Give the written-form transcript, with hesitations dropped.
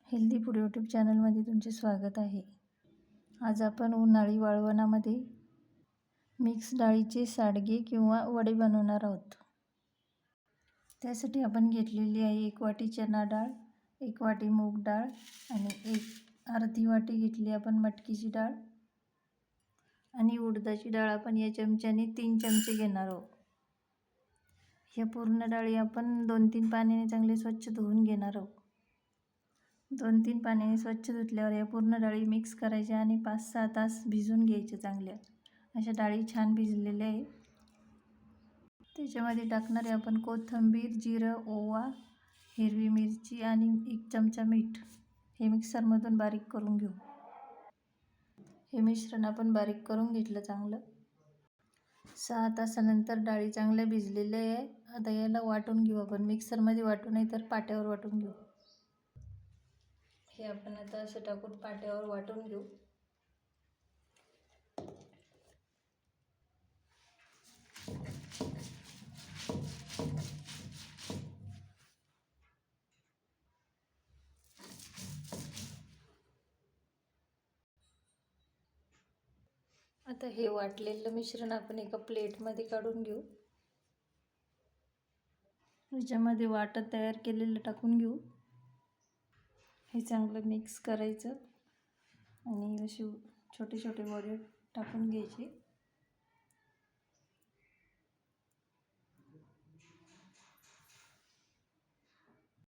Healthy food YouTube चॅनलमध्ये तुमचे स्वागत आहे. आज आपण उन्हाळी वाळवणामध्ये मिक्स डाळीचे सांडगे किंवा वडे बनवणार आहोत. त्यासाठी आपण घेतलेली आहे 1 वाटी चणा डाळ, 1 वाटी मूग डाळ आणि अर्धी वाटी घेतली आपण मटकीची डाळ आणि उडदाची डाळ आपण या चमच्याने 3 चमचे घेणार आहोत. ह्या पूर्ण डाळी आपण 2-3 पाण्याने चांगले स्वच्छ धुवून घेणार आहोत. 2-3 पाण्याने स्वच्छ धुतल्यावर या पूर्ण डाळी मिक्स करायच्या आणि 5-6 तास भिजून घ्यायच्या चांगल्या. अशा डाळी छान भिजलेल्या आहे. त्याच्यामध्ये टाकणारे आपण कोथिंबीर, जिरं, ओवा, हिरवी मिरची आणि 1 चमचा मीठ. हे मिक्सरमधून बारीक करून घेऊ. हे मिश्रण आपण बारीक करून घेतलं चांगलं. 6 तासानंतर डाळी चांगल्या भिजलेल्या आहे. आता याला वाटून घेऊ आपण. मिक्सरमध्ये वाटू नाही तर पाट्यावर वाटून घेऊ. हे आपण आता असं टाकून पाट्यावर वाटून घेऊ. आता हे वाटलेलं मिश्रण आपण एका प्लेटमध्ये काढून घेऊ. याच्यामध्ये वाटण तयार केलेलं टाकून घेऊ. हे चांगलं मिक्स करायचं आणि असे छोटे छोटे वडे टाकून घ्यायचे.